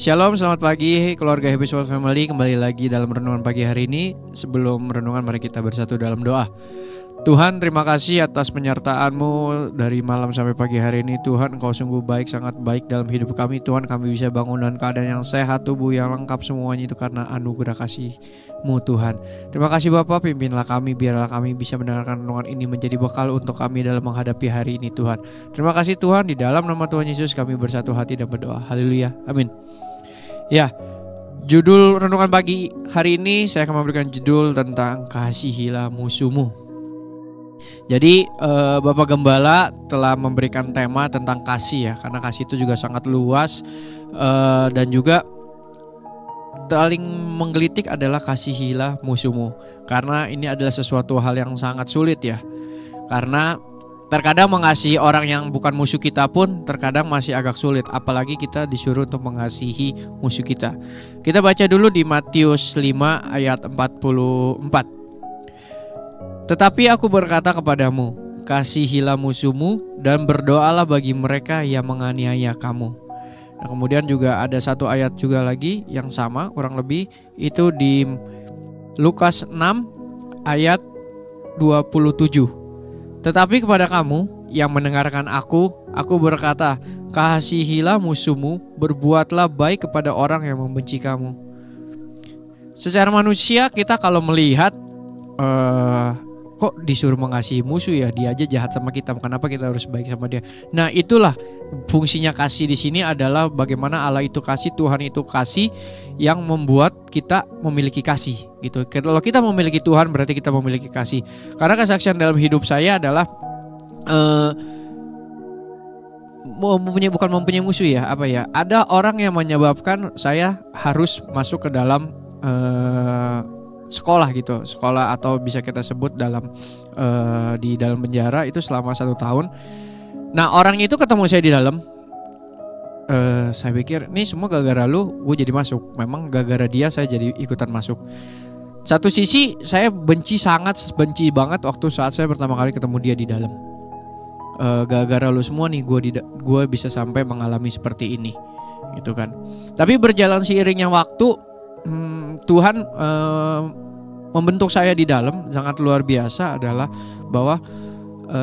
Shalom, selamat pagi keluarga Happy Soul Family. Kembali lagi dalam renungan pagi hari ini. Sebelum renungan, mari kita bersatu dalam doa. Tuhan, terima kasih atas penyertaan-Mu dari malam sampai pagi hari ini. Tuhan, Engkau sungguh baik, sangat baik dalam hidup kami. Tuhan, kami bisa bangun dalam keadaan yang sehat, tubuh yang lengkap, semuanya itu karena anugerah kasih-Mu Tuhan. Terima kasih Bapa, pimpinlah kami, biarlah kami bisa mendengarkan renungan ini menjadi bekal untuk kami dalam menghadapi hari ini Tuhan. Terima kasih Tuhan, di dalam nama Tuhan Yesus kami bersatu hati dan berdoa. Haleluya, amin. Ya, judul renungan pagi hari ini saya akan memberikan judul tentang kasihilah musuhmu. Jadi Bapak Gembala telah memberikan tema tentang kasih ya, karena kasih itu juga sangat luas dan juga paling menggelitik adalah kasihilah musuhmu. Karena ini adalah sesuatu hal yang sangat sulit ya. Karena terkadang mengasihi orang yang bukan musuh kita pun terkadang masih agak sulit, apalagi kita disuruh untuk mengasihi musuh kita. Kita baca dulu di Matius 5 ayat 44. Tetapi aku berkata kepadamu, kasihilah musuhmu dan berdoalah bagi mereka yang menganiaya kamu. Nah, kemudian juga ada satu ayat juga lagi yang sama kurang lebih, itu di Lukas 6 ayat 27. Tetapi kepada kamu yang mendengarkan aku berkata, kasihilah musuhmu, berbuatlah baik kepada orang yang membenci kamu. Secara manusia kita kalau melihat kok disuruh mengasihi musuh ya, dia aja jahat sama kita, kenapa kita harus baik sama dia? Nah, itulah fungsinya kasih di sini adalah bagaimana Allah itu kasih, Tuhan itu kasih yang membuat kita memiliki kasih gitu. Kalau kita memiliki Tuhan berarti kita memiliki kasih. Karena kesaksian dalam hidup saya adalah bukan mempunyai musuh ya, apa ya? Ada orang yang menyebabkan saya harus masuk ke dalam sekolah gitu, sekolah atau bisa kita sebut dalam di dalam penjara itu selama 1 tahun. Nah, orang itu ketemu saya di dalam, saya pikir ini semua gara-gara lu, gue jadi masuk. Memang gara-gara dia saya jadi ikutan masuk. Satu sisi saya sangat benci banget waktu saat saya pertama kali ketemu dia di dalam. Gara-gara lu semua nih gue bisa sampai mengalami seperti ini, gitu kan. Tapi berjalan seiringnya waktu, Tuhan membentuk saya di dalam sangat luar biasa adalah bahwa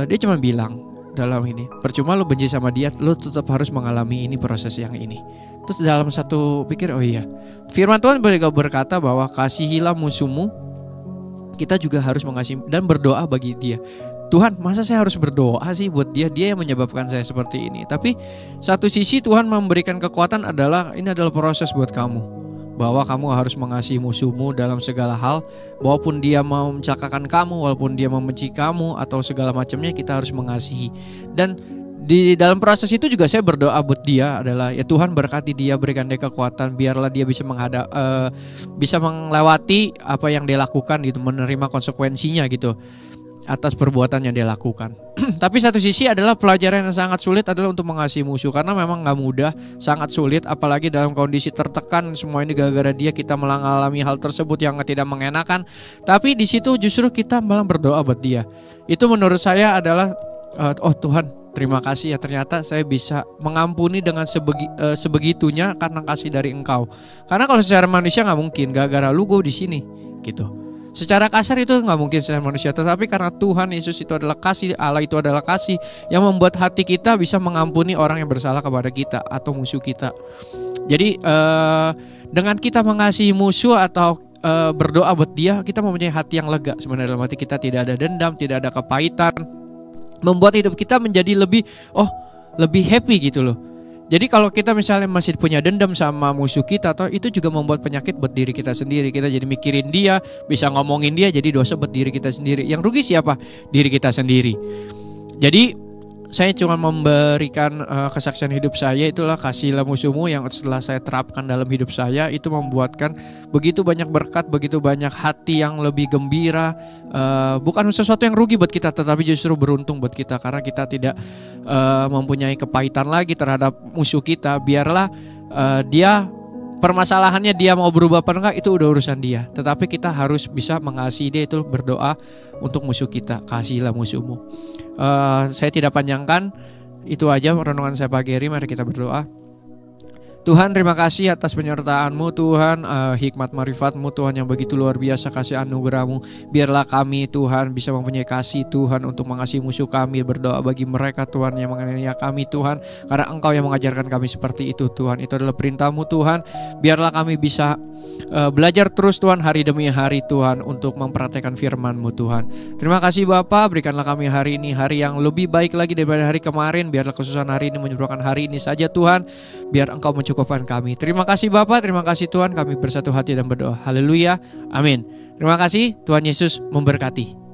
dia cuma bilang dalam ini, percuma lu benci sama dia, lu tetap harus mengalami ini, proses yang ini. Terus dalam satu pikir, oh iya, firman Tuhan berkata bahwa kasihilah musuhmu, kita juga harus mengasihi dan berdoa bagi dia. Tuhan, masa saya harus berdoa sih buat dia yang menyebabkan saya seperti ini. Tapi satu sisi Tuhan memberikan kekuatan adalah ini adalah proses buat kamu, bahwa kamu harus mengasihi musuhmu dalam segala hal. Walaupun dia mau mencelakakan kamu, walaupun dia membenci kamu atau segala macamnya, kita harus mengasihi. Dan di dalam proses itu juga saya berdoa buat dia adalah ya Tuhan berkati dia, berikan dia kekuatan, biarlah dia bisa bisa melewati apa yang dia lakukan gitu, menerima konsekuensinya gitu atas perbuatan yang dia lakukan. Tapi satu sisi adalah pelajaran yang sangat sulit adalah untuk mengasihi musuh, karena memang gak mudah, sangat sulit, apalagi dalam kondisi tertekan. Semua ini gara-gara dia, kita mengalami hal tersebut yang tidak mengenakan. Tapi di situ justru kita malah berdoa buat dia. Itu menurut saya adalah oh Tuhan, terima kasih ya, ternyata saya bisa mengampuni dengan sebegitunya karena kasih dari Engkau. Karena kalau secara manusia gak mungkin, gara-gara lu gue di sini gitu. Secara kasar itu nggak mungkin secara manusia, tetapi karena Tuhan Yesus itu adalah kasih, Allah itu adalah kasih yang membuat hati kita bisa mengampuni orang yang bersalah kepada kita atau musuh kita. Jadi dengan kita mengasihi musuh atau berdoa buat dia, kita mempunyai hati yang lega. Sebenarnya dalam hati kita tidak ada dendam, tidak ada kepahitan, membuat hidup kita menjadi lebih happy gitu loh. Jadi kalau kita misalnya masih punya dendam sama musuh kita, atau itu juga membuat penyakit buat diri kita sendiri. Kita jadi mikirin dia, bisa ngomongin dia, jadi dosa buat diri kita sendiri. Yang rugi siapa? Diri kita sendiri. Jadi saya cuma memberikan kesaksian hidup saya, itulah kasihilah musuhmu, yang setelah saya terapkan dalam hidup saya itu membuatkan begitu banyak berkat, begitu banyak hati yang lebih gembira. Bukan sesuatu yang rugi buat kita, tetapi justru beruntung buat kita, karena kita tidak mempunyai kepahitan lagi terhadap musuh kita. Biarlah dia, permasalahannya dia mau berubah apa enggak, itu udah urusan dia. Tetapi kita harus bisa mengasihi dia, itu berdoa untuk musuh kita. Kasihilah musuhmu. Saya tidak panjangkan, itu aja renungan saya pagi hari. Mari kita berdoa. Tuhan, terima kasih atas penyertaan-Mu Tuhan, hikmat marifat-Mu Tuhan yang begitu luar biasa, kasih anugerah-Mu. Biarlah kami Tuhan bisa mempunyai kasih Tuhan untuk mengasihi musuh kami, berdoa bagi mereka Tuhan yang menganiaya kami Tuhan, karena Engkau yang mengajarkan kami seperti itu Tuhan. Itu adalah perintah-Mu Tuhan. Biarlah kami bisa belajar terus Tuhan hari demi hari Tuhan untuk memperhatikan firman-Mu Tuhan. Terima kasih Bapa, berikanlah kami hari ini hari yang lebih baik lagi daripada hari kemarin. Biarlah kesusahan hari ini menyembuhkan hari ini saja Tuhan. Biar Engkau mencukupkan kami. Terima kasih Bapa, terima kasih Tuhan. Kami bersatu hati dan berdoa. Haleluya, amin. Terima kasih, Tuhan Yesus memberkati.